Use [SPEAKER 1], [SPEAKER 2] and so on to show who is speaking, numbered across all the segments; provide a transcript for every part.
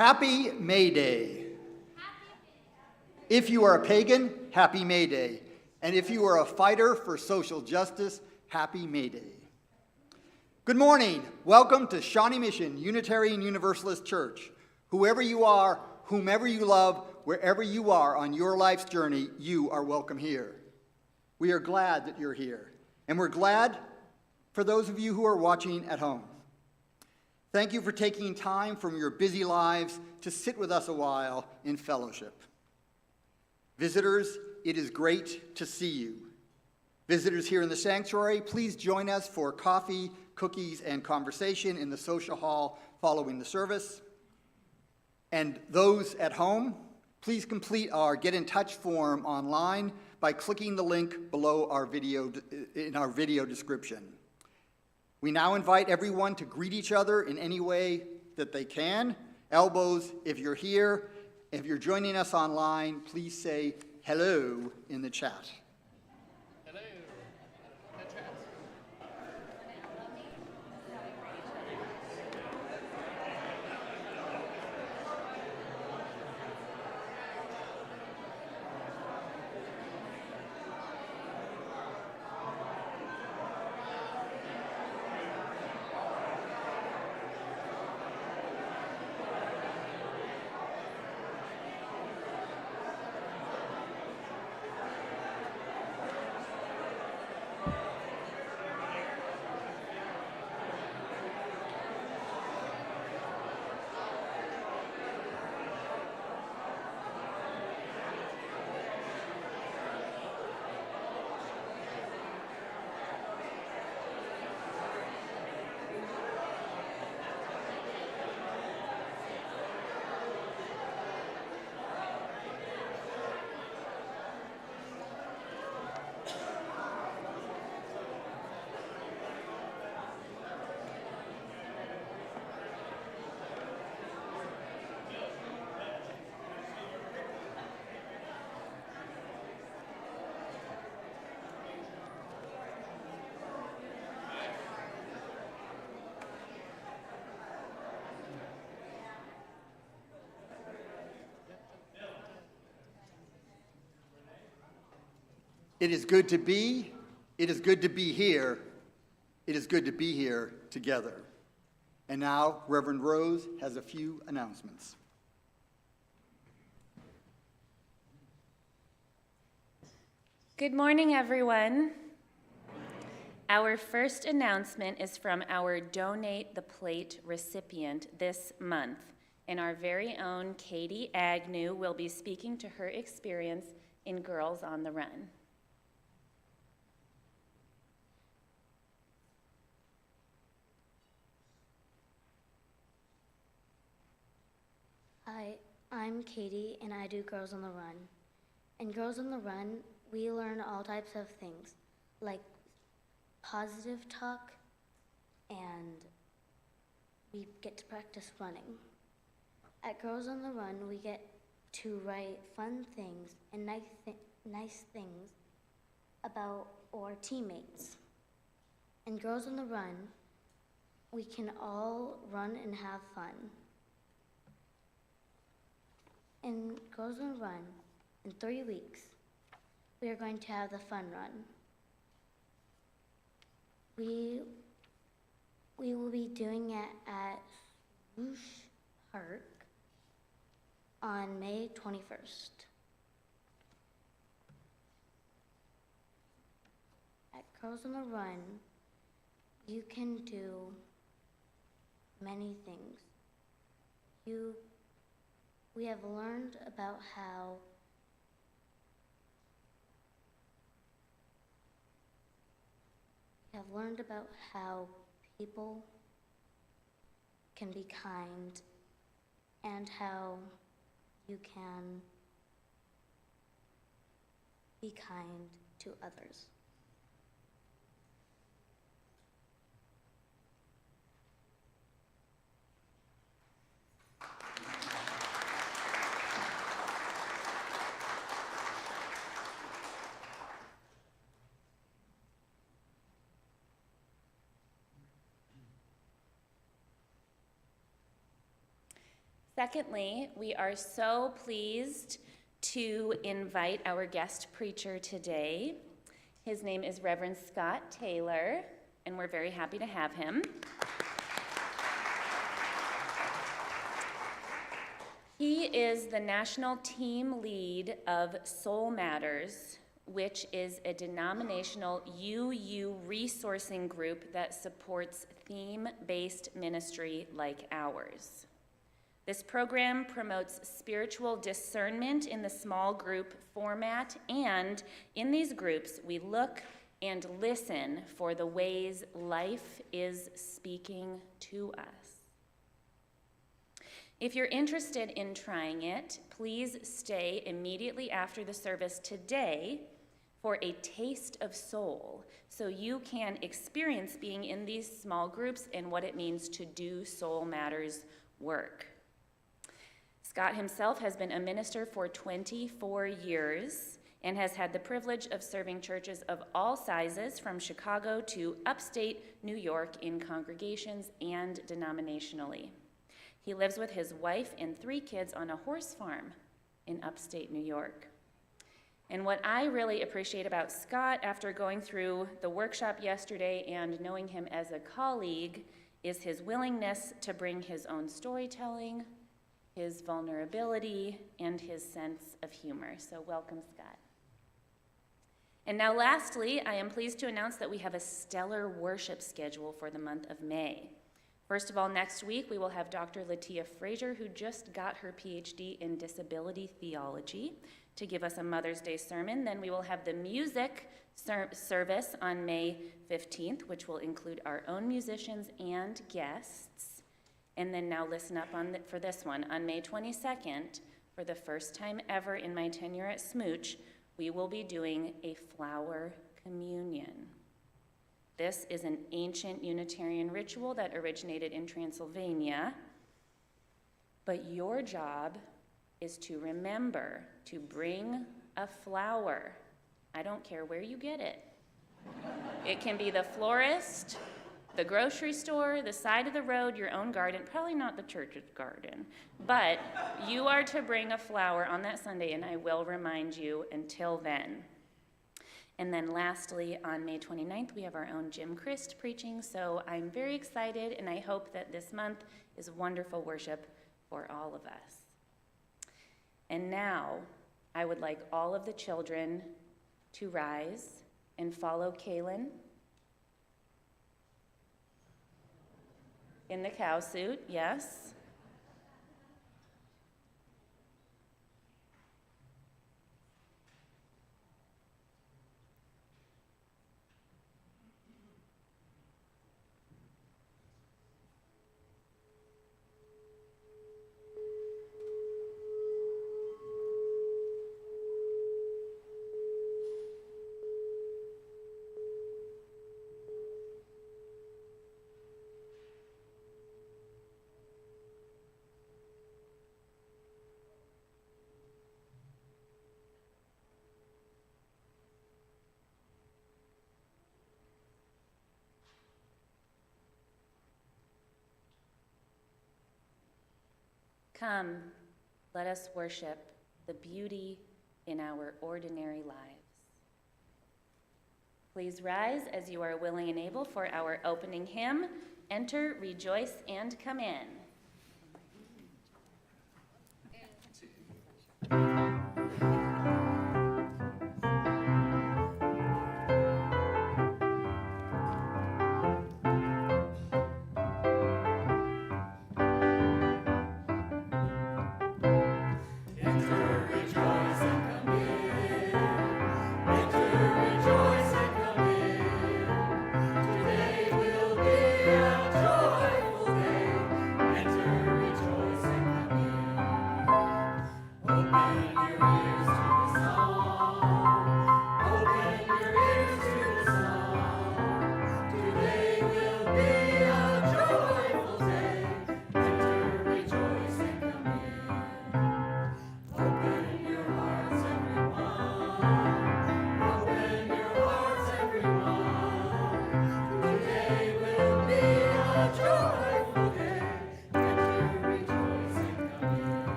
[SPEAKER 1] Happy May Day. If you are a pagan, happy May Day. And if you are a fighter for social justice, happy May Day. Good morning. Welcome to Shawnee Mission Unitarian Universalist Church. Whoever you are, whomever you love, wherever you are on your life's journey, you are welcome here. We are glad that you're here. And we're glad for those of you who are watching at home. Thank you for taking time from your busy lives to sit with us a while in fellowship. Visitors, it is great to see you. Visitors here in the sanctuary, please join us for coffee, cookies, and conversation in the social hall following the service. And those at home, please complete our Get in Touch form online by clicking the link below our video in our video description. We now invite everyone to greet each other in any way that they can. Elbows, if you're here. If you're joining us online, please say hello in the chat.
[SPEAKER 2] Hello. In the chat.
[SPEAKER 1] It is good to be here. It is good to be here together. And now, Reverend Rose has a few announcements.
[SPEAKER 3] Good morning, everyone. Our first announcement is from our Donate the Plate recipient this month. And our very own Katie Agnew will be speaking to her experience in Girls on the Run.
[SPEAKER 4] Hi, I'm Katie, and I do Girls on the Run. In Girls on the Run, we learn all types of things, like positive talk, and we get to practice running. At Girls on the Run, we get to write fun things and nice things about our teammates. In Girls on the Run, we can all run and have fun. In Girls on the Run, in 3 weeks, we are going to have the fun run. We will be doing it at SMUUCh Park on May 21st. At Girls on the Run, you can do many things. We have learned about how people can be kind and how you can be kind to others.
[SPEAKER 3] Secondly, we are so pleased to invite our guest preacher today. His name is Reverend Scott Taylor, and we're very happy to have him. He is the national team lead of Soul Matters, which is a denominational UU resourcing group that supports theme-based ministry like ours. This program promotes spiritual discernment in the small group format, and in these groups, we look and listen for the ways life is speaking to us. If you're interested in trying it, please stay immediately after the service today for a taste of soul, so you can experience being in these small groups and what it means to do Soul Matters work. Scott himself has been a minister for 24 years and has had the privilege of serving churches of all sizes, from Chicago to upstate New York, in congregations and denominationally. He lives with his wife and 3 kids on a horse farm in upstate New York. And what I really appreciate about Scott, after going through the workshop yesterday and knowing him as a colleague, is his willingness to bring his own storytelling, his vulnerability, and his sense of humor. So welcome, Scott. And now lastly, I am pleased to announce that we have a stellar worship schedule for the month of May. First of all, next week we will have Dr. Latia Frazier, who just got her PhD in disability theology, to give us a Mother's Day sermon. Then we will have the music service on May 15th, which will include our own musicians and guests. And then now listen up for this one. On May 22nd, for the first time ever in my tenure at SMUUCh, we will be doing a flower communion. This is an ancient Unitarian ritual that originated in Transylvania, but your job is to remember to bring a flower. I don't care where you get it. It can be the florist, the grocery store, the side of the road, your own garden, probably not the church's garden, but you are to bring a flower on that Sunday, and I will remind you until then. And then lastly, on May 29th, we have our own Jim Christ preaching, so I'm very excited, and I hope that this month is wonderful worship for all of us. And now, I would like all of the children to rise and follow Kaylin in the cow suit, yes. Come, let us worship the beauty in our ordinary lives. Please rise as you are willing and able for our opening hymn, Enter, Rejoice, and Come In.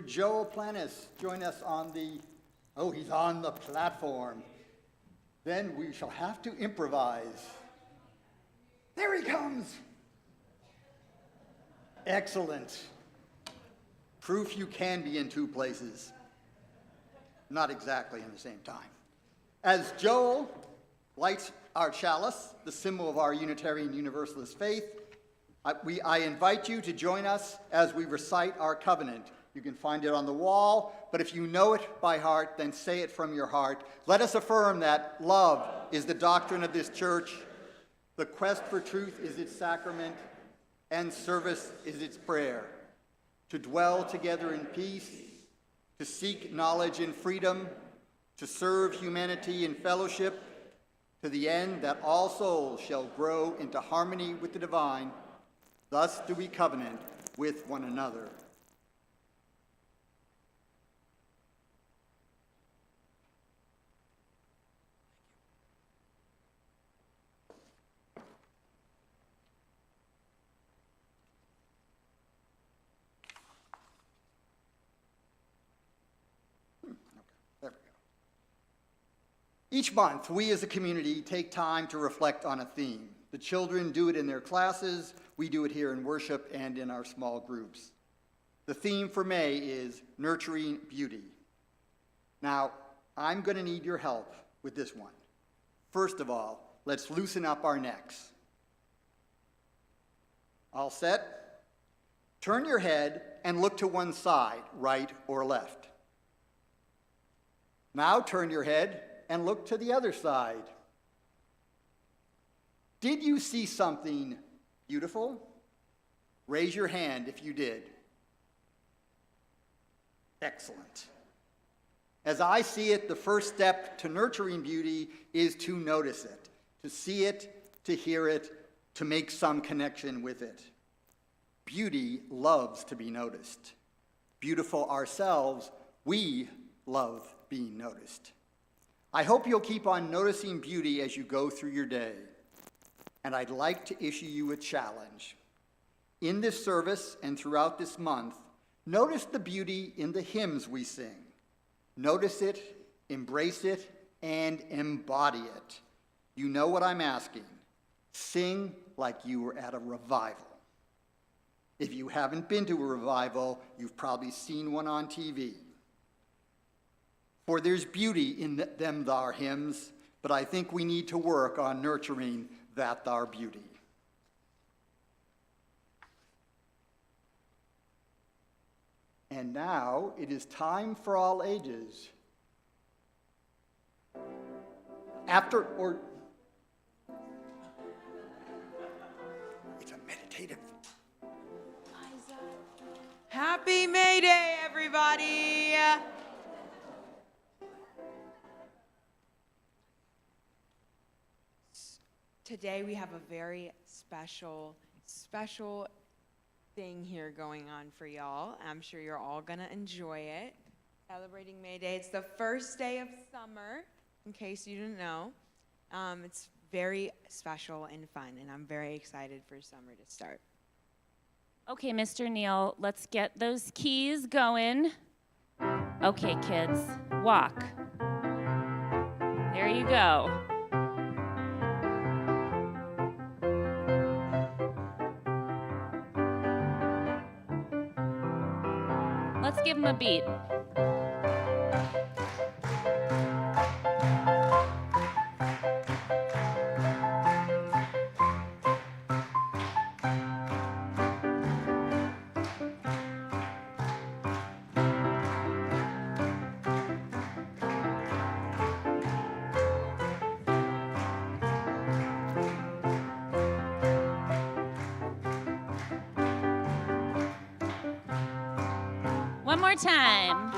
[SPEAKER 1] Would Joel Planis join us on the, oh, he's on the platform. Then we shall have to improvise. There he comes. Excellent. Proof you can be in two places. Not exactly in the same time. As Joel lights our chalice, the symbol of our Unitarian Universalist faith, I invite you to join us as we recite our covenant. You can find it on the wall, but if you know it by heart, then say it from your heart. Let us affirm that love is the doctrine of this church, the quest for truth is its sacrament, and service is its prayer. To dwell together in peace, to seek knowledge in freedom, to serve humanity in fellowship, to the end that all souls shall grow into harmony with the divine. Thus do we covenant with one another. There we go. Each month, we as a community take time to reflect on a theme. The children do it in their classes, we do it here in worship and in our small groups. The theme for May is nurturing beauty. Now, I'm going to need your help with this one. First of all, let's loosen up our necks. All set? Turn your head and look to one side, right or left. Now turn your head and look to the other side. Did you see something beautiful? Raise your hand if you did. Excellent. As I see it, the first step to nurturing beauty is to notice it, to see it, to hear it, to make some connection with it. Beauty loves to be noticed. Beautiful ourselves, we love being noticed. I hope you'll keep on noticing beauty as you go through your day. And I'd like to issue you a challenge. In this service and throughout this month, notice the beauty in the hymns we sing. Notice it, embrace it, and embody it. You know what I'm asking. Sing like you were at a revival. If you haven't been to a revival, you've probably seen one on TV. For there's beauty in them thar hymns, but I think we need to work on nurturing that thar beauty. And now it is time for all ages. It's a meditative.
[SPEAKER 5] Happy May Day, everybody! Today we have a very special thing here going on for y'all. I'm sure you're all gonna enjoy it. Celebrating May Day. It's the first day of summer, in case you didn't know. It's very special and fun, and I'm very excited for summer to start.
[SPEAKER 3] Okay, Mr. Neal, let's get those keys going. Okay, kids, walk. There you go. Let's give them a beat. One more time.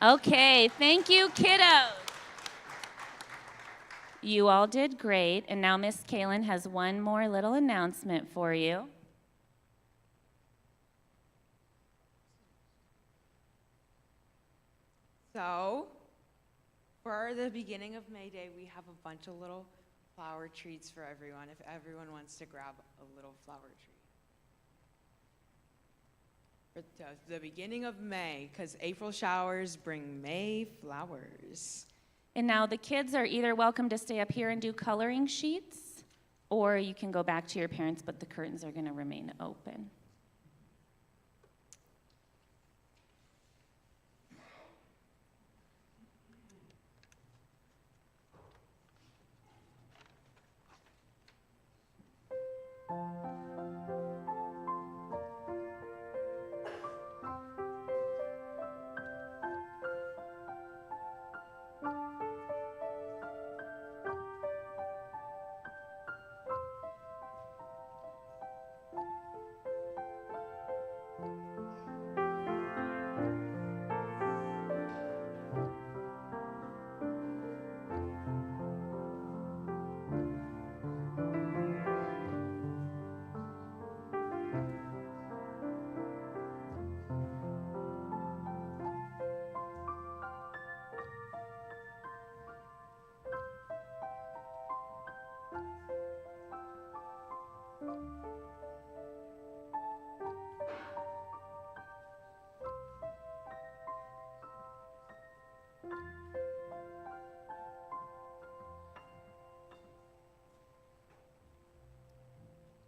[SPEAKER 3] Okay, thank you, kiddos. You all did great, and now Miss Kaylin has one more little announcement for you.
[SPEAKER 5] So, for the beginning of May Day, we have a bunch of little flower treats for everyone, if everyone wants to grab a little flower tree. For the beginning of May, because April showers bring May flowers.
[SPEAKER 3] And now the kids are either welcome to stay up here and do coloring sheets, or you can go back to your parents, but the curtains are going to remain open.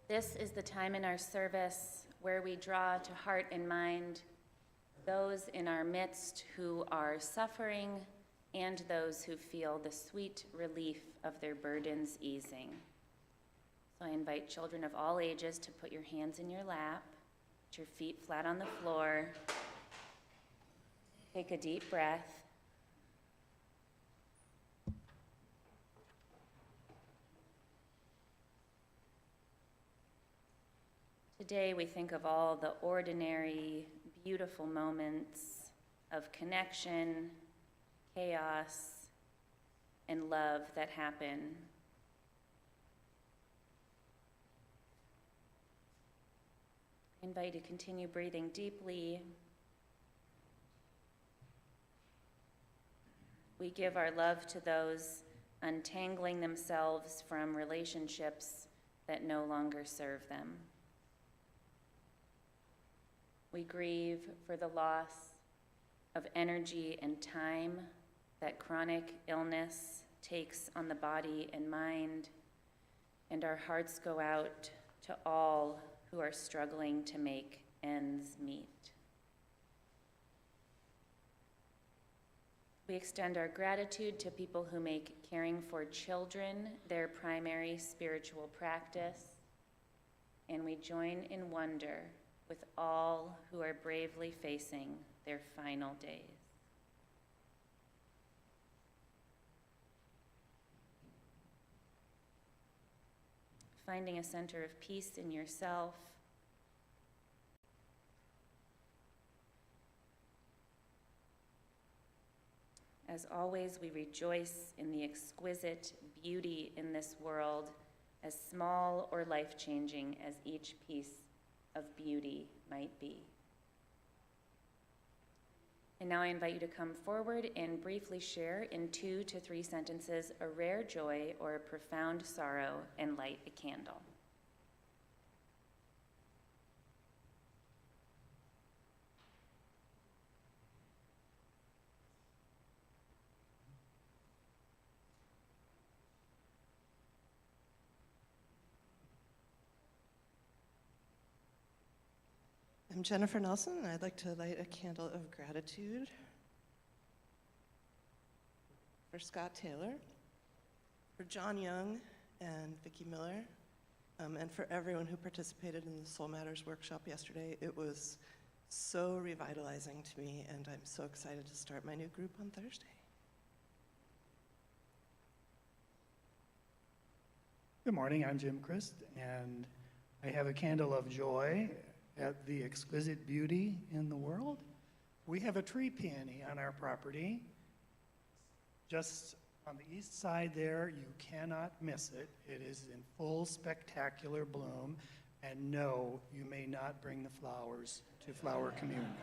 [SPEAKER 3] This is the time in our service where we draw to heart and mind those in our midst who are suffering and those who feel the sweet relief of their burdens easing. So I invite children of all ages to put your hands in your lap, put your feet flat on the floor, take a deep breath. Today we think of all the ordinary, beautiful moments of connection, chaos, and love that happen. I invite you to continue breathing deeply. We give our love to those untangling themselves from relationships that no longer serve them. We grieve for the loss of energy and time that chronic illness takes on the body and mind, and our hearts go out to all who are struggling to make ends meet. We extend our gratitude to people who make caring for children their primary spiritual practice, and we join in wonder with all who are bravely facing their final days. Finding a center of peace in yourself. As always, we rejoice in the exquisite beauty in this world, as small or life-changing as each piece of beauty might be. And now I invite you to come forward and briefly share in 2 to 3 sentences a rare joy or a profound sorrow and light a candle.
[SPEAKER 6] I'm Jennifer Nelson, and I'd like to light a candle of gratitude for Scott Taylor, for John Young and Vicki Miller, and for everyone who participated in the Soul Matters workshop yesterday. It was so revitalizing to me, and I'm so excited to start my new group on Thursday.
[SPEAKER 7] Good morning, I'm Jim Christ, and I have a candle of joy at the exquisite beauty in the world. We have a tree peony on our property. Just on the east side there, you cannot miss it. It is in full spectacular bloom, and no, you may not bring the flowers to flower communion.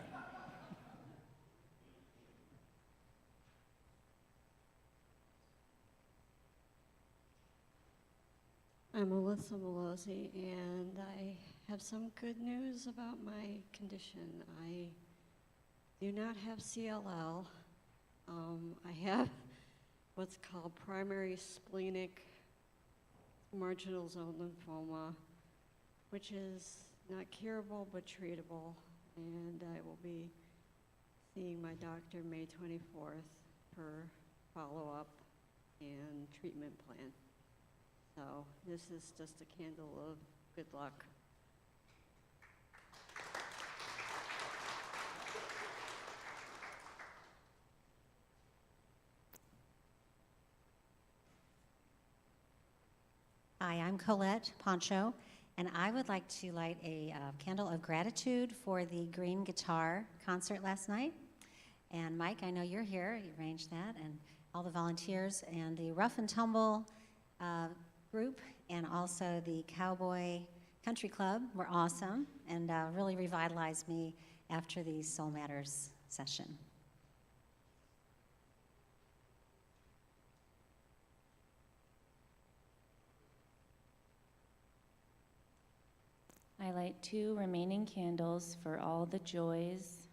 [SPEAKER 8] I'm Melissa Malosi, and I have some good news about my condition. I do not have CLL. I have what's called primary splenic marginal zone lymphoma, which is not curable but treatable, and I will be seeing my doctor May 24th for follow-up and treatment plan. So this is just a candle of good luck.
[SPEAKER 9] Hi, I'm Colette Poncho, and I would like to light a candle of gratitude for the Green Guitar concert last night. And Mike, I know you're here, you arranged that, and all the volunteers, and the Rough and Tumble group, and also the Cowboy Country Club were awesome, and really revitalized me after the Soul Matters session.
[SPEAKER 3] I light 2 remaining candles for all the joys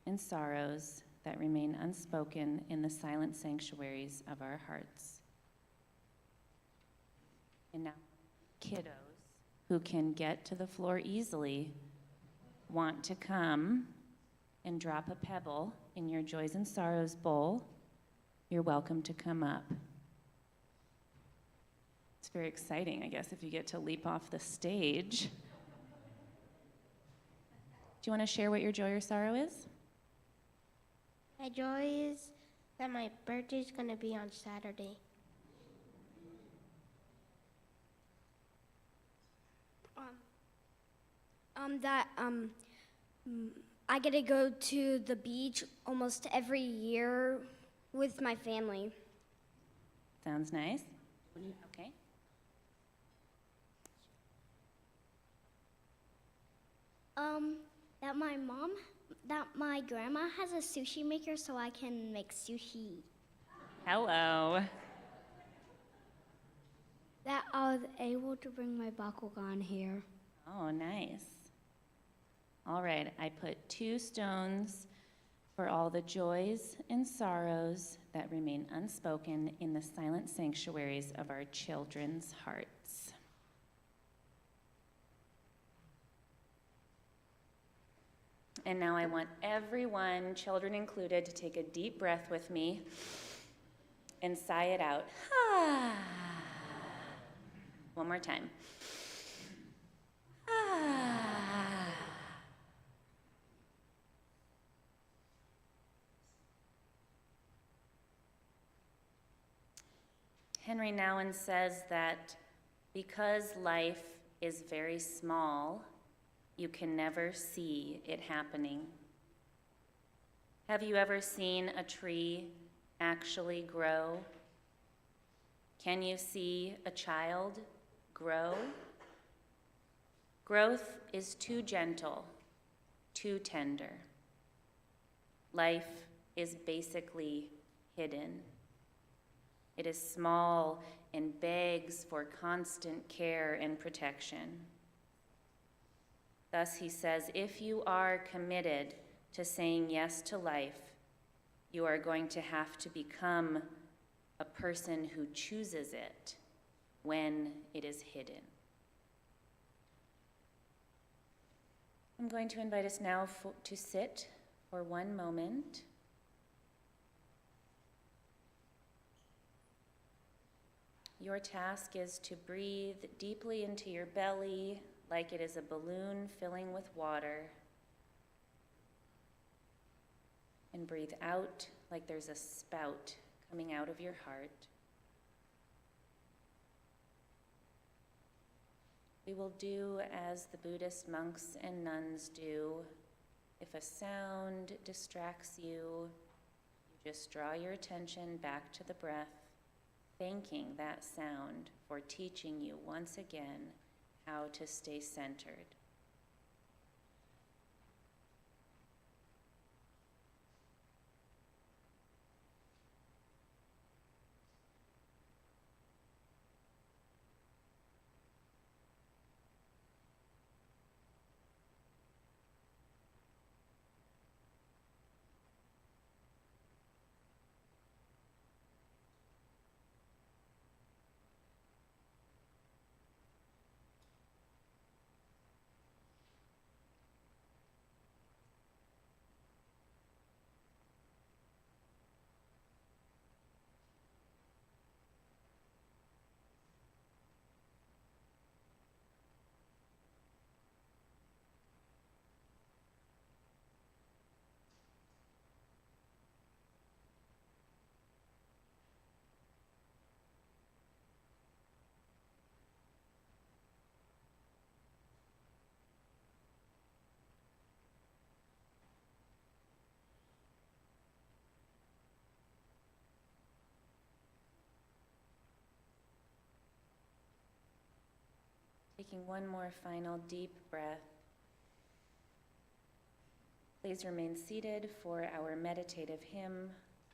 [SPEAKER 3] and sorrows that remain unspoken in the silent sanctuaries of our hearts. And now, kiddos who can get to the floor easily want to come and drop a pebble in your joys and sorrows bowl, you're welcome to come up. It's very exciting, I guess, if you get to leap off the stage. Do you want to share what your joy or sorrow is?
[SPEAKER 10] My joy is that my birthday's going to be on Saturday. I get to go to the beach almost every year with my family.
[SPEAKER 3] Sounds nice. Okay.
[SPEAKER 10] That my grandma has a sushi maker so I can make sushi.
[SPEAKER 3] Hello.
[SPEAKER 10] That I was able to bring my Bakugan here.
[SPEAKER 3] Oh, nice. All right, I put 2 stones for all the joys and sorrows that remain unspoken in the silent sanctuaries of our children's hearts. And now I want everyone, children included, to take a deep breath with me and sigh it out. One more time. Henry Nouwen says that because life is very small, you can never see it happening. Have you ever seen a tree actually grow? Can you see a child grow? Growth is too gentle, too tender. Life is basically hidden. It is small and begs for constant care and protection. Thus, he says, if you are committed to saying yes to life, you are going to have to become a person who chooses it when it is hidden. I'm going to invite us now to sit for one moment. Your task is to breathe deeply into your belly like it is a balloon filling with water, and breathe out like there's a spout coming out of your heart. We will do as the Buddhist monks and nuns do. If a sound distracts you, you just draw your attention back to the breath, thanking that sound for teaching you once again how to stay centered. taking one more final deep breath. Please remain seated for our meditative hymn,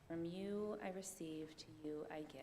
[SPEAKER 3] From You I Receive, to You I Give.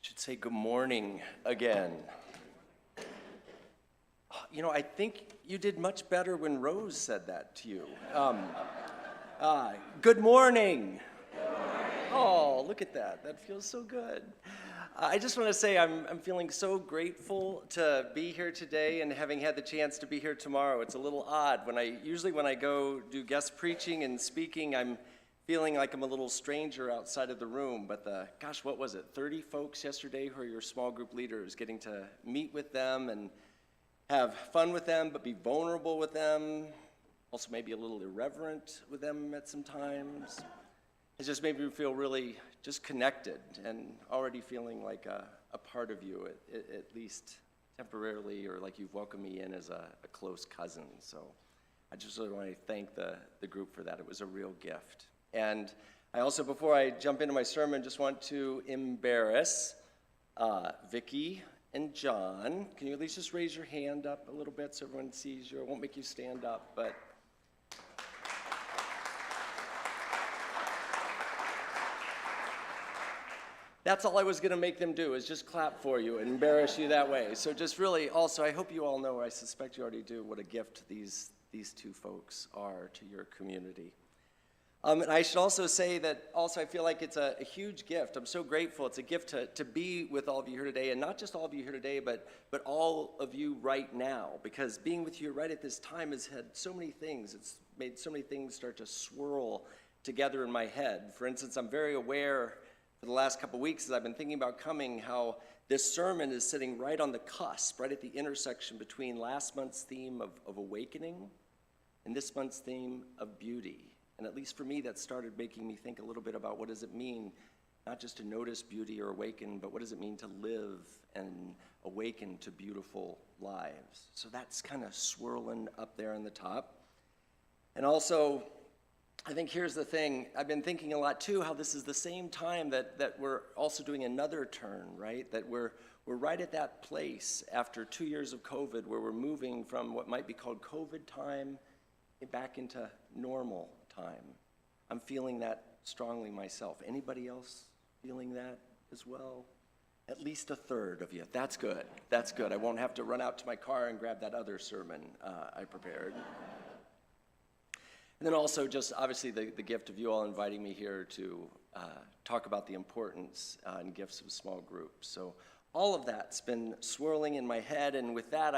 [SPEAKER 11] Should say good morning again. You know, I think you did much better when Rose said that to you. Good morning. Oh, look at that. That feels so good. I just want to say I'm feeling so grateful to be here today and having had the chance to be here tomorrow. It's a little odd. Usually when I go do guest preaching and speaking, I'm feeling like I'm a little stranger outside of the room, but gosh, what was it, 30 folks yesterday who are your small group leaders, getting to meet with them and have fun with them, but be vulnerable with them, also maybe a little irreverent with them at some times. It just made me feel really just connected and already feeling like a part of you, at least temporarily, or like you've welcomed me in as a close cousin. So I just really want to thank the group for that. It was a real gift. And I also, before I jump into my sermon, just want to embarrass Vicki and John. Can you at least just raise your hand up a little bit so everyone sees you? I won't make you stand up, but that's all I was going to make them do, is just clap for you and embarrass you that way. So just really, also, I hope you all know, I suspect you already do, what a gift these two folks are to your community. And I should also say that also I feel like it's a huge gift. I'm so grateful. It's a gift to be with all of you here today, and not just all of you here today, but all of you right now, because being with you right at this time has had so many things. It's made so many things start to swirl together in my head. For instance, I'm very aware for the last couple weeks as I've been thinking about coming, how this sermon is sitting right on the cusp, right at the intersection between last month's theme of awakening and this month's theme of beauty. And at least for me, that started making me think a little bit about what does it mean, not just to notice beauty or awaken, but what does it mean to live and awaken to beautiful lives. So that's kind of swirling up there on the top. And also, I think here's the thing. I've been thinking a lot too, how this is the same time that we're also doing another turn, right? That we're right at that place after 2 years of COVID, where we're moving from what might be called COVID time back into normal time. I'm feeling that strongly myself. Anybody else feeling that as well? At least a third of you. That's good. That's good. I won't have to run out to my car and grab that other sermon I prepared. And then also just obviously the gift of you all inviting me here to talk about the importance and gifts of small groups. So all of that's been swirling in my head, and with that,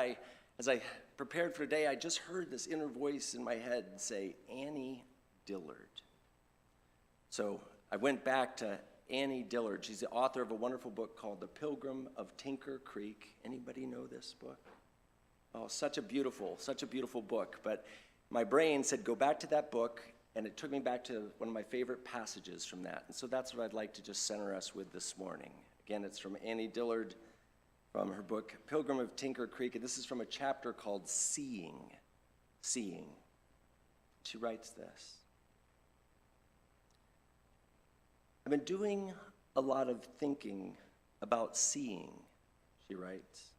[SPEAKER 11] as I prepared for today, I just heard this inner voice in my head say, Annie Dillard. So I went back to Annie Dillard. She's the author of a wonderful book called The Pilgrim of Tinker Creek. Anybody know this book? Oh, such a beautiful book. But my brain said, go back to that book, and it took me back to one of my favorite passages from that. And so that's what I'd like to just center us with this morning. Again, it's from Annie Dillard, from her book, Pilgrim of Tinker Creek, and this is from a chapter called Seeing. Seeing. She writes this. I've been doing a lot of thinking about seeing, she writes.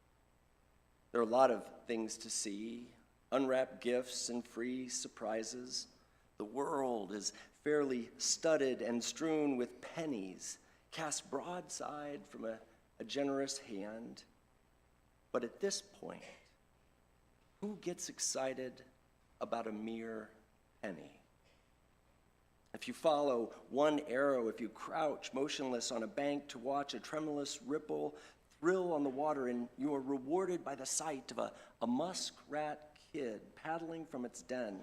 [SPEAKER 11] There are a lot of things to see, unwrapped gifts and free surprises. The world is fairly studded and strewn with pennies, cast broadside from a generous hand. But at this point, who gets excited about a mere penny? If you follow one arrow, if you crouch motionless on a bank to watch a tremulous ripple thrill on the water, and you are rewarded by the sight of a muskrat kid paddling from its den,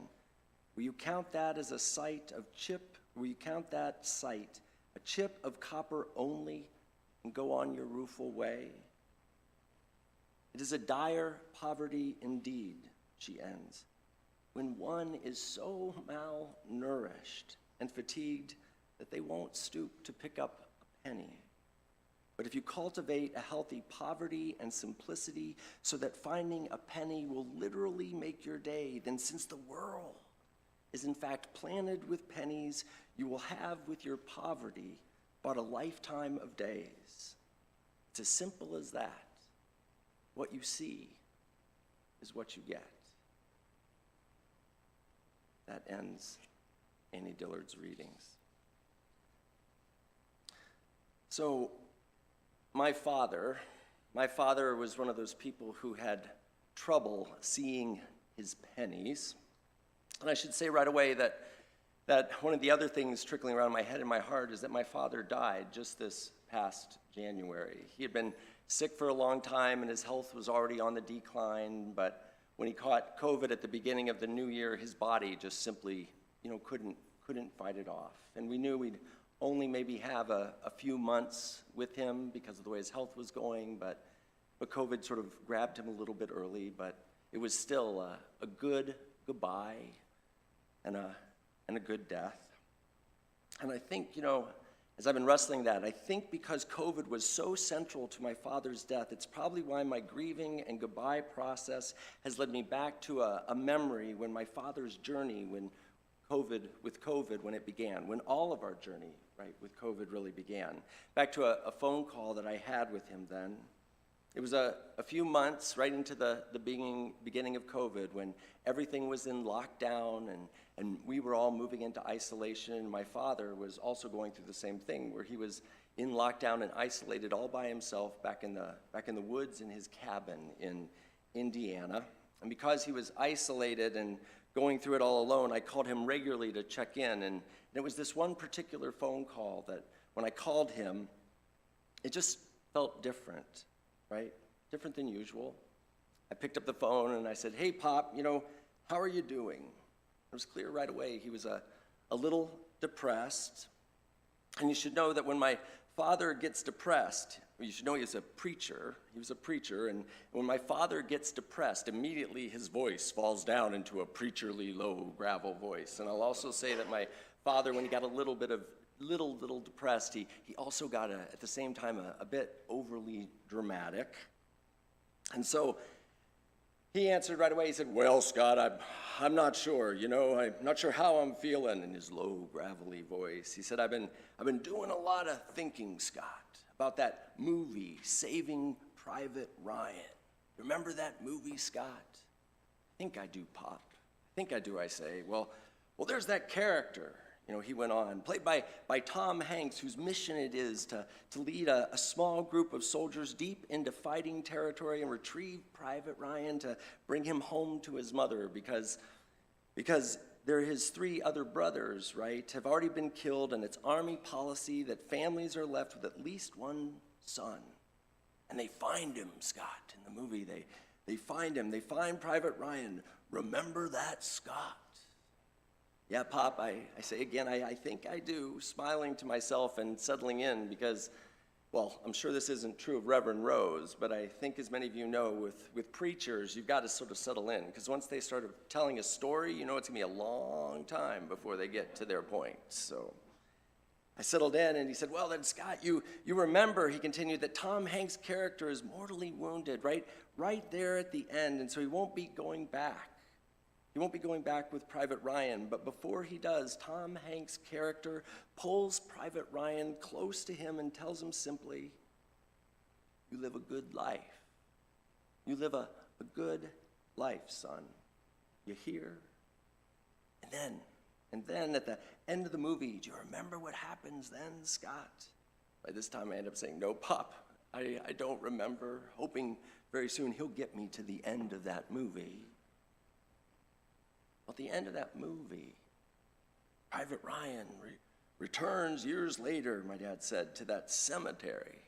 [SPEAKER 11] will you count that as a sight of chip? Will you count that sight a chip of copper only and go on your rueful way? It is a dire poverty indeed, she ends, when one is so malnourished and fatigued that they won't stoop to pick up a penny. But if you cultivate a healthy poverty and simplicity so that finding a penny will literally make your day, then since the world is in fact planted with pennies, you will have with your poverty bought a lifetime of days. It's as simple as that. What you see is what you get. That ends Annie Dillard's readings. So, my father was one of those people who had trouble seeing his pennies. And I should say right away that one of the other things trickling around my head and my heart is that my father died just this past January. He had been sick for a long time and his health was already on the decline, but when he caught COVID at the beginning of the new year, his body just simply, couldn't fight it off. And we knew we'd only maybe have a few months with him because of the way his health was going, but COVID sort of grabbed him a little bit early, but it was still a good goodbye and a good death. And I think, as I've been wrestling that, I think because COVID was so central to my father's death, it's probably why my grieving and goodbye process has led me back to a memory when my father's journey, when it began, when all of our journey, right, with COVID really began. Back to a phone call that I had with him then. It was a few months right into the beginning of COVID when everything was in lockdown and we were all moving into isolation. My father was also going through the same thing where he was in lockdown and isolated all by himself back in the woods in his cabin in Indiana. And because he was isolated and going through it all alone, I called him regularly to check in. And it was this one particular phone call that when I called him, it just felt different, right? Different than usual. I picked up the phone and I said, "Hey, Pop, how are you doing?" It was clear right away he was a little depressed. And you should know that when my father gets depressed, you should know he was a preacher, and when my father gets depressed, immediately his voice falls down into a preacherly low gravel voice. And I'll also say that my father, when he got a little depressed, he also got at the same time a bit overly dramatic. And so he answered right away. He said, "Well, Scott, I'm not sure. I'm not sure how I'm feeling," in his low, gravelly voice. He said, I've been doing a lot of thinking, Scott, about that movie, Saving Private Ryan. Remember that movie, Scott?" "I think I do, Pop. I think I do," I say. Well, there's that character, he went on, played by Tom Hanks, whose mission it is to lead a small group of soldiers deep into fighting territory and retrieve Private Ryan to bring him home to his mother because his 3 other brothers, right, have already been killed, and it's Army policy that families are left with at least one son. And they find him, Scott, in the movie. They find him. They find Private Ryan. "Remember that, Scott?" "Yeah, Pop," I say again, I think I do, smiling to myself and settling in because, well, I'm sure this isn't true of Reverend Rose, but I think as many of you know, with preachers, you've got to sort of settle in because once they start telling a story, it's going to be a long time before they get to their point. So I settled in, and he said, well, then, Scott, you remember, he continued, that Tom Hanks' character is mortally wounded, right there at the end, and so he won't be going back. He won't be going back with Private Ryan, but before he does, Tom Hanks' character pulls Private Ryan close to him and tells him simply, you live a good life. You live a good life, son. You hear? And then at the end of the movie, do you remember what happens then, Scott? By this time, I end up saying, no, Pop, I don't remember, hoping very soon he'll get me to the end of that movie. At the end of that movie, Private Ryan returns years later, my dad said, to that cemetery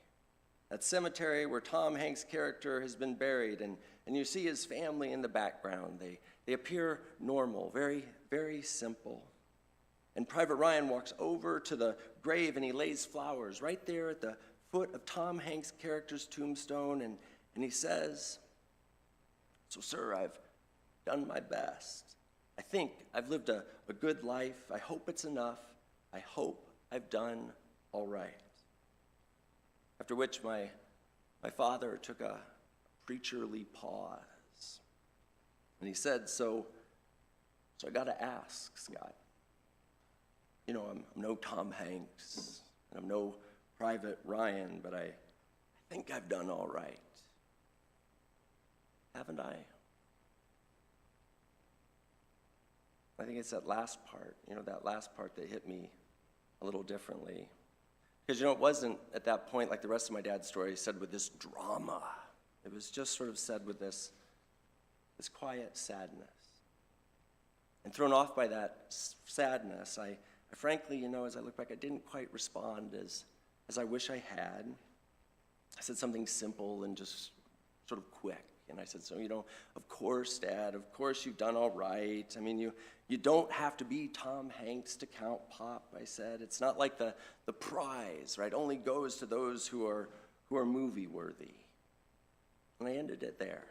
[SPEAKER 11] where Tom Hanks' character has been buried, and you see his family in the background. They appear normal, very, very simple. And Private Ryan walks over to the grave and he lays flowers right there at the foot of Tom Hanks' character's tombstone, and he says, so, sir, I've done my best. I think I've lived a good life. I hope it's enough. I hope I've done all right. After which my father took a preacherly pause. And he said, so I got to ask, Scott. You know, I'm no Tom Hanks, and I'm no Private Ryan, but I think I've done all right. Haven't I? I think it's that last part, that hit me a little differently. Because, it wasn't at that point like the rest of my dad's story said with this drama. It was just sort of said with this quiet sadness. And thrown off by that sadness, I frankly, as I look back, I didn't quite respond as I wish I had. I said something simple and just sort of quick. And I said, so, of course, Dad, of course you've done all right. I mean, you don't have to be Tom Hanks to count Pop, I said. It's not like the prize, right, only goes to those who are movie worthy. And I ended it there.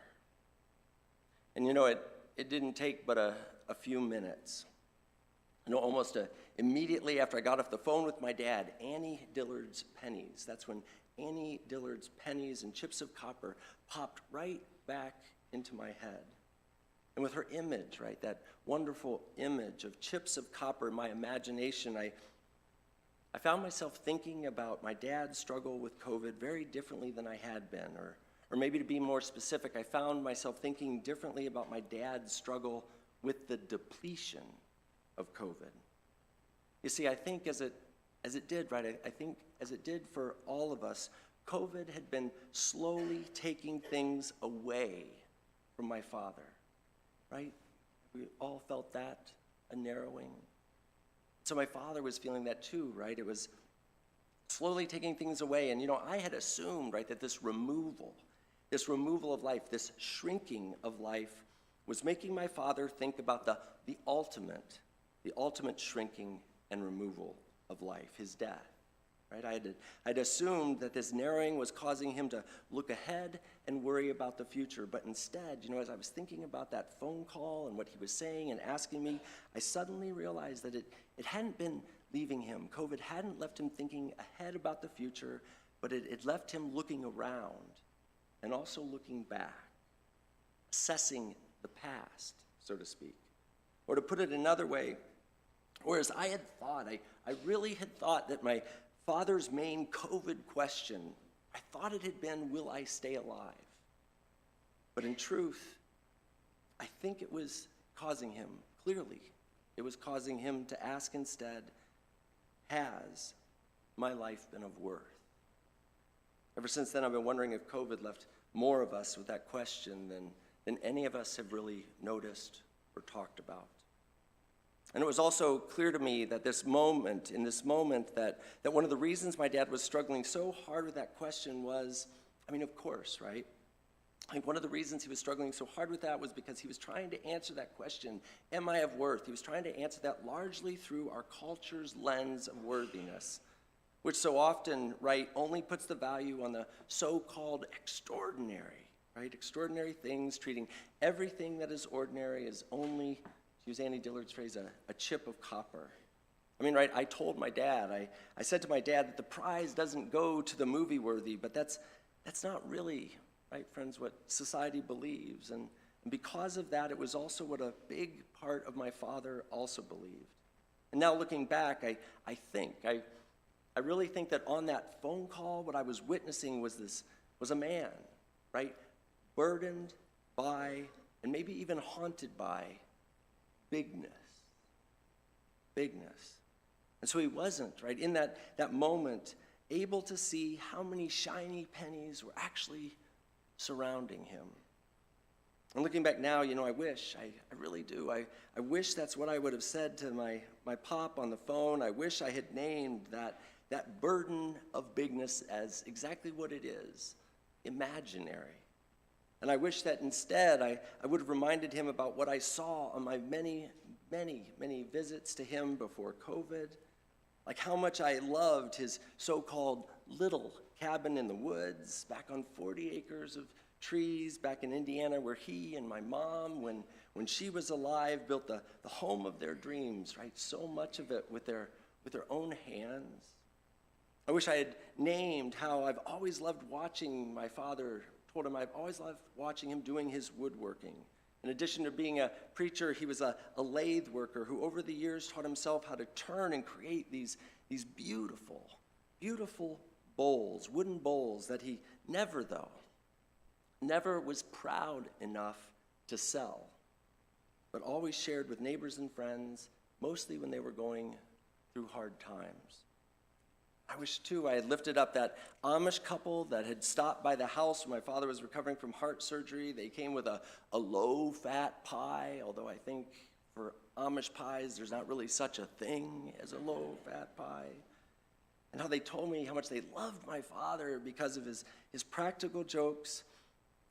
[SPEAKER 11] And it didn't take but a few minutes. Almost immediately after I got off the phone with my dad, Annie Dillard's Pennies, that's when Annie Dillard's Pennies and Chips of Copper popped right back into my head. And with her image, right, that wonderful image of Chips of Copper in my imagination, I found myself thinking about my dad's struggle with COVID very differently than I had been. Or maybe to be more specific, I found myself thinking differently about my dad's struggle with the depletion of COVID. You see, I think as it did, right, I think as it did for all of us, COVID had been slowly taking things away from my father, right? We all felt that, a narrowing. So my father was feeling that too, right? It was slowly taking things away. And I had assumed, right, that this removal of life, this shrinking of life was making my father think about the ultimate shrinking and removal of life, his death. Right? I'd assumed that this narrowing was causing him to look ahead and worry about the future. But instead, as I was thinking about that phone call and what he was saying and asking me, I suddenly realized that it hadn't been leaving him. COVID hadn't left him thinking ahead about the future, but it left him looking around and also looking back, assessing the past, so to speak. Or to put it another way, whereas I had thought, I really had thought that my father's main COVID question, I thought it had been, will I stay alive? But in truth, I think it was causing him, clearly, it was causing him to ask instead, has my life been of worth? Ever since then, I've been wondering if COVID left more of us with that question than any of us have really noticed or talked about. And it was also clear to me that in this moment, that one of the reasons my dad was struggling so hard with that question was, of course, right? I think one of the reasons he was struggling so hard with that was because he was trying to answer that question, am I of worth? He was trying to answer that largely through our culture's lens of worthiness, which so often, right, only puts the value on the so-called extraordinary, right? Extraordinary things, treating everything that is ordinary as only, to use Annie Dillard's phrase, a chip of copper. I mean, right, I told my dad, I said to my dad that the prize doesn't go to the movie worthy, but that's not really, right, friends, what society believes. And because of that, it was also what a big part of my father also believed. And now looking back, I really think that on that phone call, what I was witnessing was a man, right, burdened by, and maybe even haunted by, bigness. And so he wasn't, right, in that moment, able to see how many shiny pennies were actually surrounding him. And looking back now, I wish, I really do, I wish that's what I would have said to my pop on the phone. I wish I had named that burden of bigness as exactly what it is, imaginary. And I wish that instead I would have reminded him about what I saw on my many visits to him before COVID, like how much I loved his so-called little cabin in the woods back on 40 acres of trees back in Indiana, where he and my mom, when she was alive, built the home of their dreams, right? So much of it with their own hands. I wish I had named how I've always loved watching my father, told him I've always loved watching him doing his woodworking. In addition to being a preacher, he was a lathe worker who over the years taught himself how to turn and create these beautiful, beautiful bowls, wooden bowls that he never was proud enough to sell, but always shared with neighbors and friends, mostly when they were going through hard times. I wish, too, I had lifted up that Amish couple that had stopped by the house when my father was recovering from heart surgery. They came with a low-fat pie, although I think for Amish pies, there's not really such a thing as a low-fat pie. And how they told me how much they loved my father because of his practical jokes,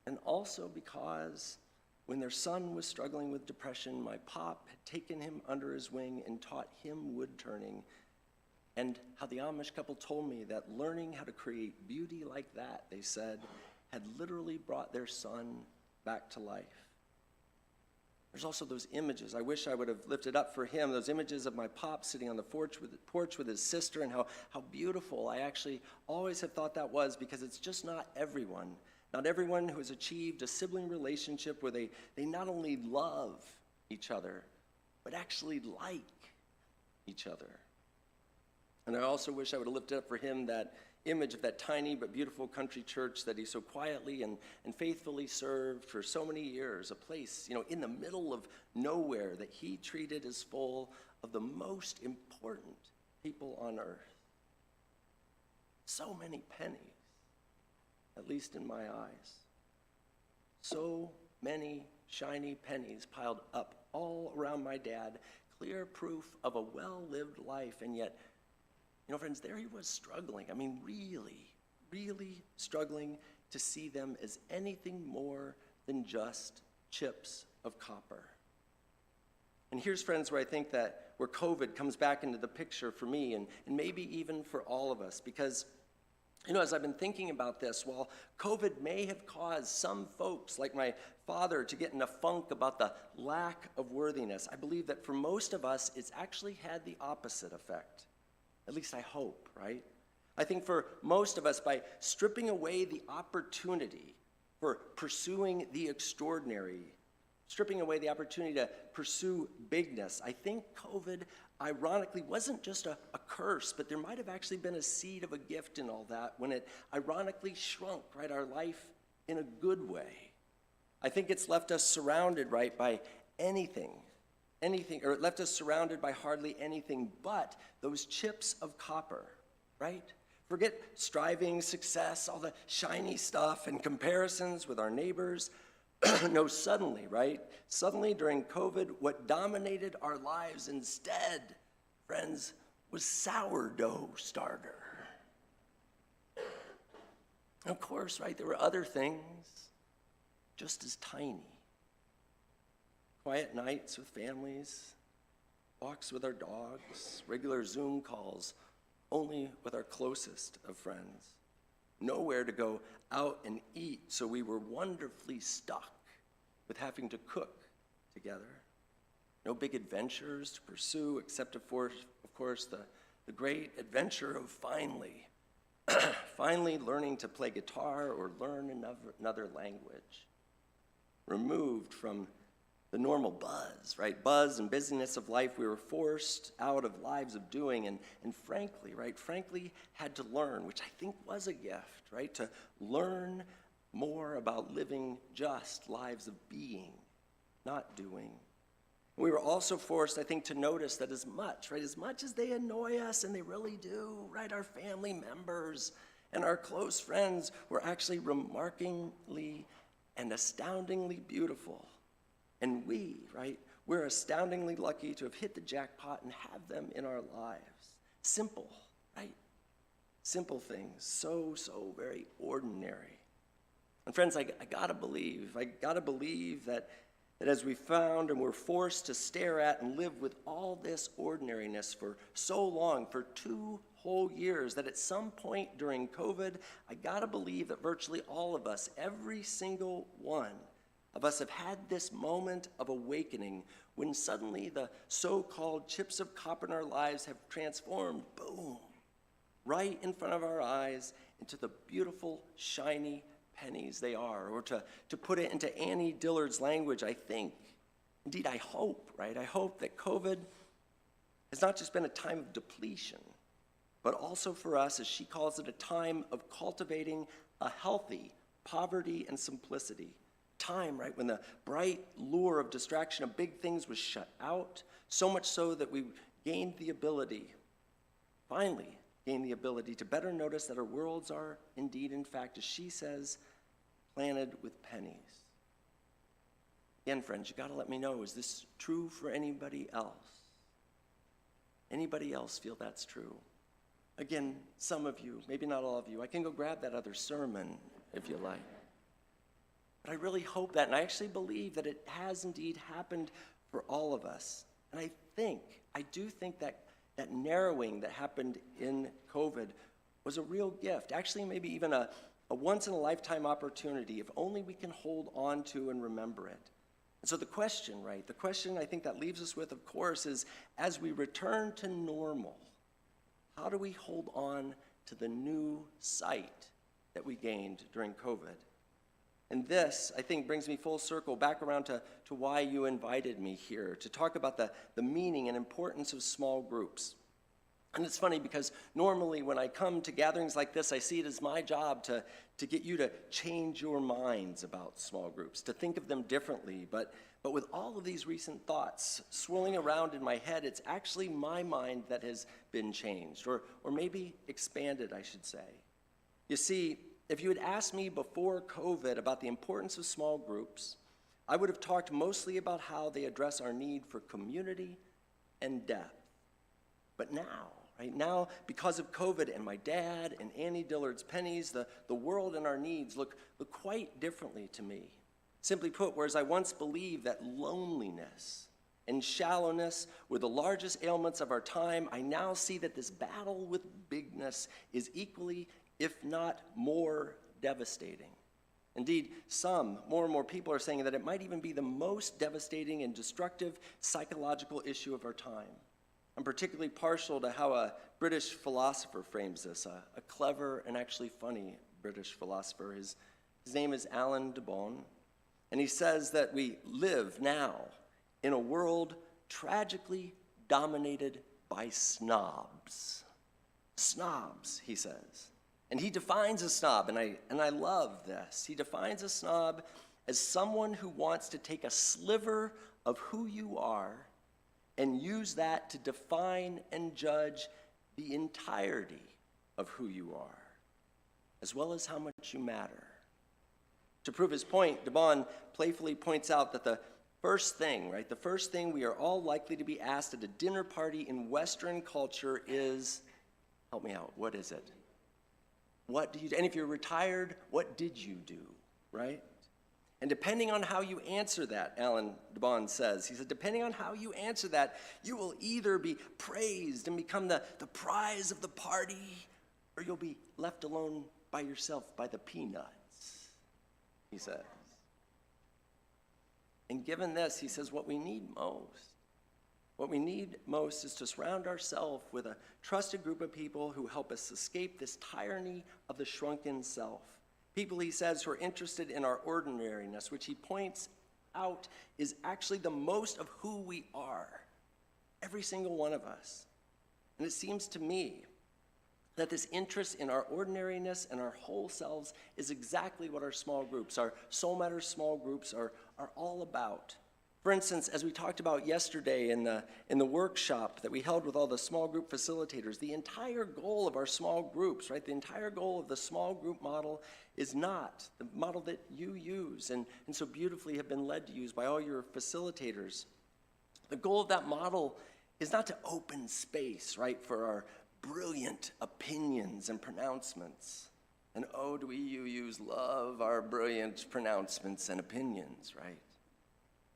[SPEAKER 11] and also because when their son was struggling with depression, my pop had taken him under his wing and taught him wood turning. And how the Amish couple told me that learning how to create beauty like that, they said, had literally brought their son back to life. There's also those images. I wish I would have lifted up for him those images of my pop sitting on the porch with his sister, and how beautiful I actually always have thought that was, because it's just not everyone. Not everyone who has achieved a sibling relationship where they not only love each other, but actually like each other. And I also wish I would have lifted up for him that image of that tiny but beautiful country church that he so quietly and faithfully served for so many years, a place, in the middle of nowhere that he treated as full of the most important people on earth. So many pennies, at least in my eyes. So many shiny pennies piled up all around my dad, clear proof of a well-lived life, and yet, friends, there he was struggling. I mean, really, really struggling to see them as anything more than just chips of copper. And here's, friends, where I think that where COVID comes back into the picture for me, and maybe even for all of us, because, as I've been thinking about this, while COVID may have caused some folks like my father to get in a funk about the lack of worthiness, I believe that for most of us, it's actually had the opposite effect. At least I hope, right? I think for most of us, by stripping away the opportunity for pursuing the extraordinary, stripping away the opportunity to pursue bigness, I think COVID, ironically, wasn't just a curse, but there might have actually been a seed of a gift in all that when it ironically shrunk, right, our life in a good way. I think it's left us surrounded, right, by anything, or it left us surrounded by hardly anything but those chips of copper, right? Forget striving, success, all the shiny stuff and comparisons with our neighbors. No, suddenly, right? Suddenly during COVID, what dominated our lives instead, friends, was sourdough starter. Of course, right, there were other things just as tiny. Quiet nights with families, walks with our dogs, regular Zoom calls, only with our closest of friends. Nowhere to go out and eat, so we were wonderfully stuck with having to cook together. No big adventures to pursue, except, of course, the great adventure of finally, finally learning to play guitar or learn another language. Removed from the normal buzz, right? Buzz and busyness of life, we were forced out of lives of doing and frankly had to learn, which I think was a gift, right? To learn more about living just lives of being, not doing. We were also forced, I think, to notice that as much as they annoy us, and they really do, right? Our family members and our close friends were actually remarkably and astoundingly beautiful. And we're astoundingly lucky to have hit the jackpot and have them in our lives. Simple, right? Simple things, so very ordinary. And friends, I gotta believe that as we found and were forced to stare at and live with all this ordinariness for so long, for 2 whole years, that at some point during COVID, I gotta believe that virtually all of us, every single one of us, have had this moment of awakening when suddenly the so-called chips of copper in our lives have transformed, boom, right in front of our eyes into the beautiful, shiny pennies they are. Or to put it into Annie Dillard's language, I think, indeed I hope, right? I hope that COVID has not just been a time of depletion, but also for us, as she calls it, a time of cultivating a healthy poverty and simplicity. Time, right, when the bright lure of distraction of big things was shut out, so much so that we finally gained the ability to better notice that our worlds are indeed, in fact, as she says, planted with pennies. Again, friends, you gotta let me know, is this true for anybody else? Anybody else feel that's true? Again, some of you, maybe not all of you, I can go grab that other sermon if you like. But I really hope that, and I actually believe that it has indeed happened for all of us. And I do think that narrowing that happened in COVID was a real gift, actually maybe even a once-in-a-lifetime opportunity, if only we can hold on to and remember it. And so the question I think that leaves us with, of course, is as we return to normal, how do we hold on to the new sight that we gained during COVID? And this, I think, brings me full circle back around to why you invited me here, to talk about the meaning and importance of small groups. And it's funny because normally when I come to gatherings like this, I see it as my job to get you to change your minds about small groups, to think of them differently. But with all of these recent thoughts swirling around in my head, it's actually my mind that has been changed, or maybe expanded, I should say. You see, if you had asked me before COVID about the importance of small groups, I would have talked mostly about how they address our need for community and depth. But now, now, because of COVID and my dad and Annie Dillard's pennies, the world and our needs look quite differently to me. Simply put, whereas I once believed that loneliness and shallowness were the largest ailments of our time, I now see that this battle with bigness is equally, if not more, devastating. Indeed, more and more people are saying that it might even be the most devastating and destructive psychological issue of our time. I'm particularly partial to how a British philosopher frames this, a clever and actually funny British philosopher. His name is Alan de Bon, and he says that we live now in a world tragically dominated by snobs. Snobs, he says. And he defines a snob, and I love this. He defines a snob as someone who wants to take a sliver of who you are and use that to define and judge the entirety of who you are, as well as how much you matter. To prove his point, de Bon playfully points out that the first thing we are all likely to be asked at a dinner party in Western culture is, help me out, what is it? What do you do? And if you're retired, what did you do, right? And depending on how you answer that, Alan de Bon says, he said, depending on how you answer that, you will either be praised and become the prize of the party, or you'll be left alone by yourself by the peanuts, he says. And given this, he says, what we need most What we need most is to surround ourselves with a trusted group of people who help us escape this tyranny of the shrunken self. People, he says, who are interested in our ordinariness, which he points out is actually the most of who we are, every single one of us. And it seems to me that this interest in our ordinariness and our whole selves is exactly what our small groups, our Soul Matters small groups are all about. For instance, as we talked about yesterday in the workshop that we held with all the small group facilitators, the entire goal of our small groups, right, the entire goal of the small group model is not the model that you use and so beautifully have been led to use by all your facilitators. The goal of that model is not to open space, right, for our brilliant opinions and pronouncements. And oh, do we UUs love our brilliant pronouncements and opinions, right?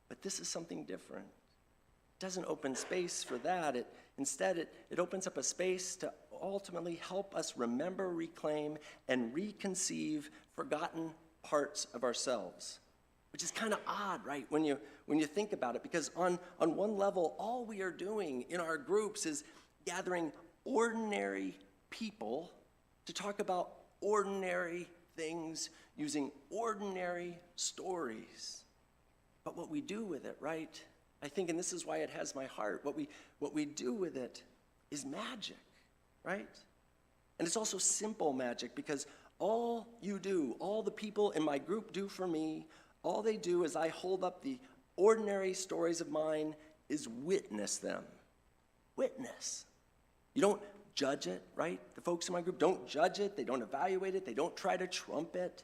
[SPEAKER 11] But this is something different. It doesn't open space for that. Instead, it opens up a space to ultimately help us remember, reclaim, and reconceive forgotten parts of ourselves. Which is kind of odd, right, when you think about it, because on one level, all we are doing in our groups is gathering ordinary people to talk about ordinary things using ordinary stories. But what we do with it, right, I think, and this is why it has my heart, what we do with it is magic, right? And it's also simple magic, because all you do, all the people in my group do for me, all they do is I hold up the ordinary stories of mine is witness them. Witness. You don't judge it, right? The folks in my group don't judge it, they don't evaluate it, they don't try to trump it.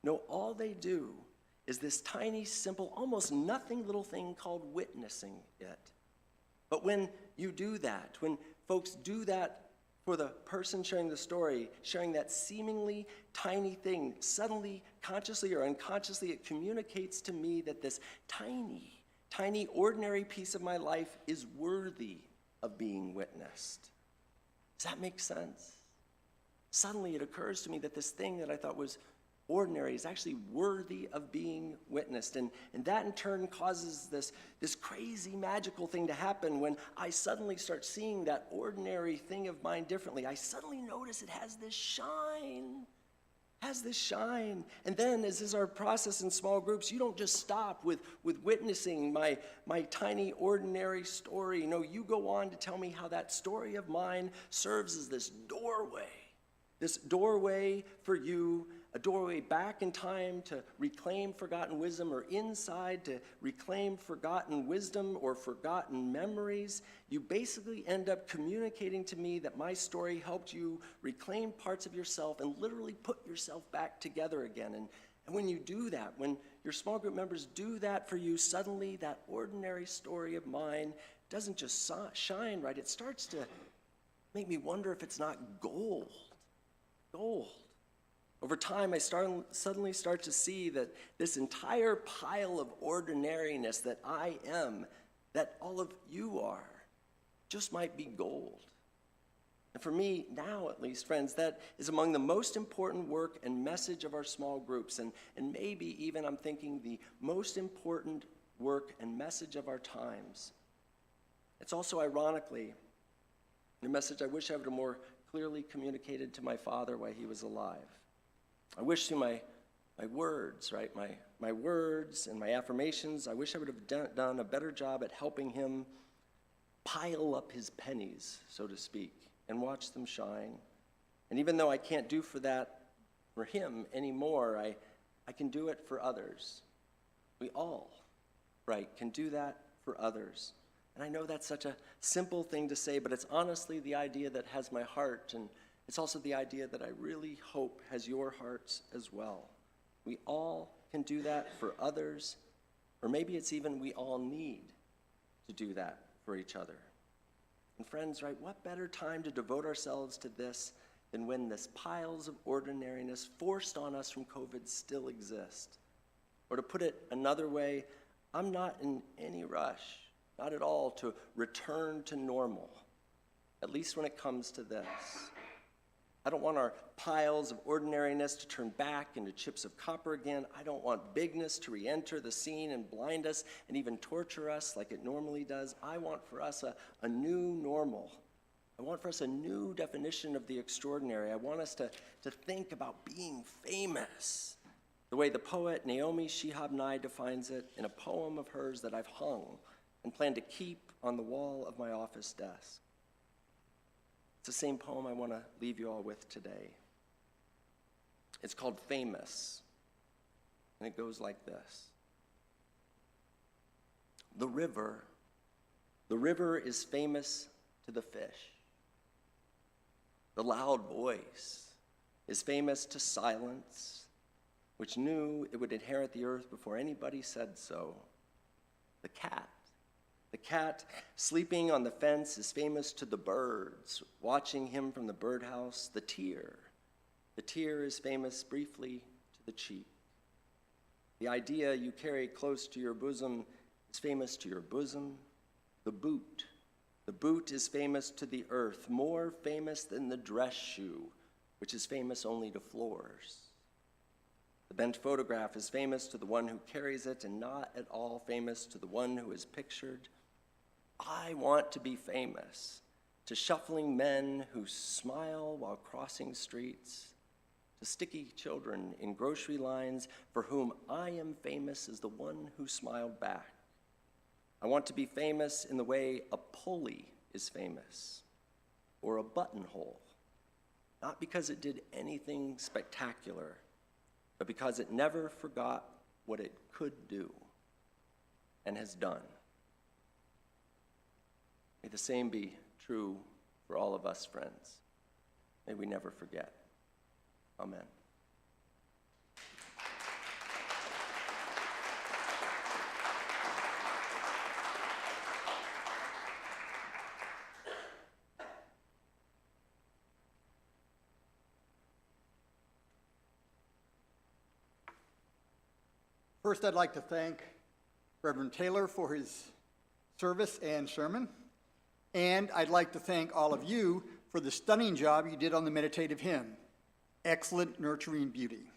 [SPEAKER 11] No, all they do is this tiny, simple, almost nothing little thing called witnessing it. But when you do that, when folks do that for the person sharing the story, sharing that seemingly tiny thing, suddenly, consciously or unconsciously, it communicates to me that this tiny, tiny, ordinary piece of my life is worthy of being witnessed. Does that make sense? Suddenly it occurs to me that this thing that I thought was ordinary is actually worthy of being witnessed. And that in turn causes this crazy magical thing to happen when I suddenly start seeing that ordinary thing of mine differently. I suddenly notice it has this shine. And then, as is our process in small groups, you don't just stop with witnessing my tiny ordinary story. No, you go on to tell me how that story of mine serves as this doorway for you, a doorway back in time to reclaim forgotten wisdom, or inside to reclaim forgotten wisdom or forgotten memories. You basically end up communicating to me that my story helped you reclaim parts of yourself and literally put yourself back together again. And when you do that, when your small group members do that for you, suddenly that ordinary story of mine doesn't just shine, right? It starts to make me wonder if it's not gold. Over time, I suddenly start to see that this entire pile of ordinariness that I am, that all of you are, just might be gold. And for me, now at least, friends, that is among the most important work and message of our small groups, and maybe even, I'm thinking, the most important work and message of our times. It's also, ironically, the message I wish I would have more clearly communicated to my father while he was alive. I wish through my words, right, my words and my affirmations, I wish I would have done a better job at helping him pile up his pennies, so to speak, and watch them shine. And even though I can't do for him anymore, I can do it for others. We all, right, can do that for others. And I know that's such a simple thing to say, but it's honestly the idea that has my heart, and it's also the idea that I really hope has your hearts as well. We all can do that for others, or maybe it's even we all need to do that for each other. And friends, right, what better time to devote ourselves to this than when this piles of ordinariness forced on us from COVID still exist? Or to put it another way, I'm not in any rush, not at all, to return to normal, at least when it comes to this. I don't want our piles of ordinariness to turn back into chips of copper again. I don't want bigness to re-enter the scene and blind us and even torture us like it normally does. I want for us a new normal. I want for us a new definition of the extraordinary. I want us to think about being famous, the way the poet Naomi Shihab Nye defines it in a poem of hers that I've hung and plan to keep on the wall of my office desk. It's the same poem I want to leave you all with today. It's called Famous, and it goes like this. The river is famous to the fish. The loud voice is famous to silence, which knew it would inherit the earth before anybody said so. The cat sleeping on the fence is famous to the birds, watching him from the birdhouse. The tear is famous briefly to the cheek. The idea you carry close to your bosom is famous to your bosom. The boot is famous to the earth, more famous than the dress shoe, which is famous only to floors. The bent photograph is famous to the one who carries it and not at all famous to the one who is pictured. I want to be famous to shuffling men who smile while crossing streets, to sticky children in grocery lines for whom I am famous as the one who smiled back. I want to be famous in the way a pulley is famous, or a buttonhole, not because it did anything spectacular, but because it never forgot what it could do and has done. May the same be true for all of us, friends. May we never forget. Amen.
[SPEAKER 1] First, I'd like to thank Reverend Taylor for his service and sermon. And I'd like to thank all of you for the stunning job you did on the meditative hymn, Excellent Nurturing Beauty.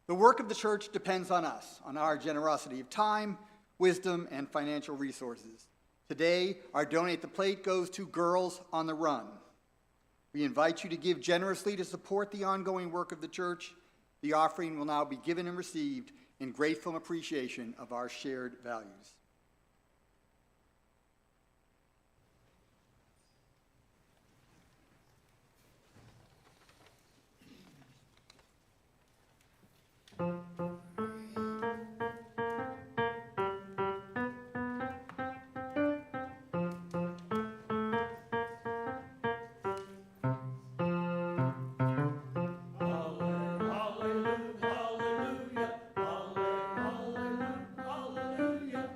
[SPEAKER 1] The work of the church depends on us, on our generosity of time, wisdom, and financial resources. Today, our Donate the Plate goes to Girls on the Run. We invite you to give generously to support the ongoing work of the church. The offering will now be given and received in grateful appreciation of our shared values.
[SPEAKER 12] Hallelujah, hallelujah, hallelujah, hallelujah.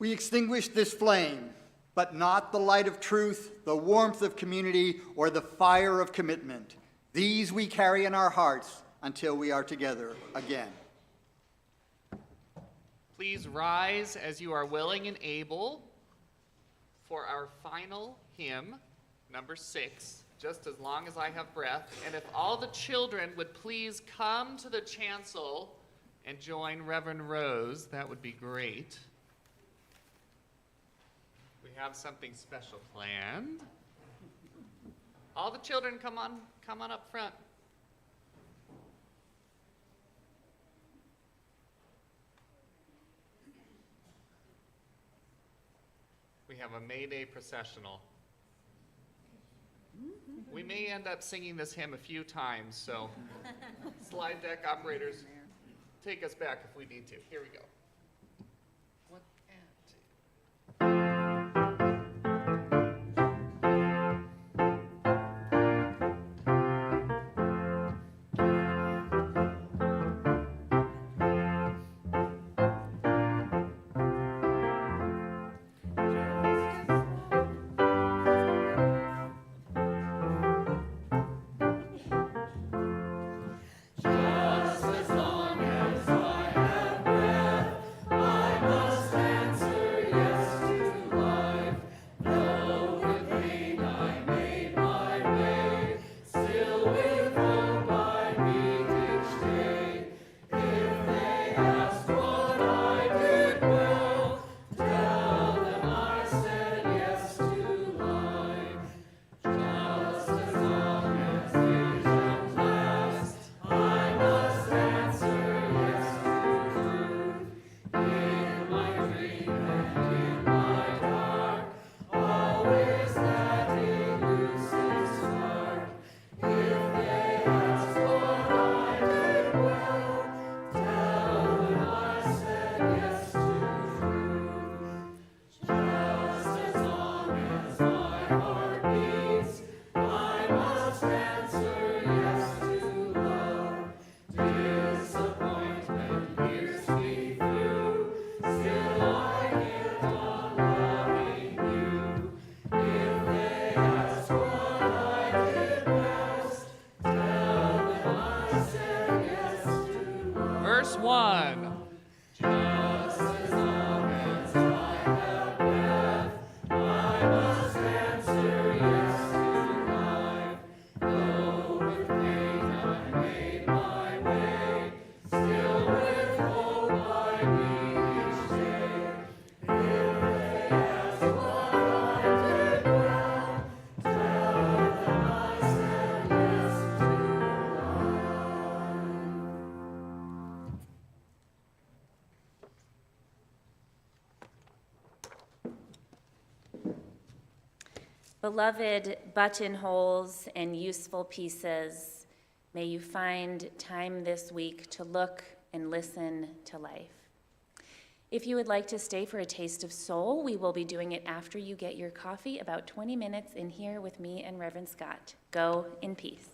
[SPEAKER 1] We extinguish this flame, but not the light of truth, the warmth of community, or the fire of commitment. These we carry in our hearts until we are together again.
[SPEAKER 2] Please rise as you are willing and able for our final hymn, number 6, Just As Long As I Have Breath. And if all the children would please come to the chancel and join Reverend Rose, that would be great. We have something special planned. All the children come on up front. We have a May Day processional. We may end up singing this hymn a few times, so slide deck operators, take us back if we need to. Here we go. 1 and 2. Verse 1.
[SPEAKER 3] Beloved buttonholes and useful pieces, may you find time this week to look and listen to life. If you would like to stay for a taste of soul, we will be doing it after you get your coffee, about 20 minutes in here with me and Reverend Scott. Go in peace.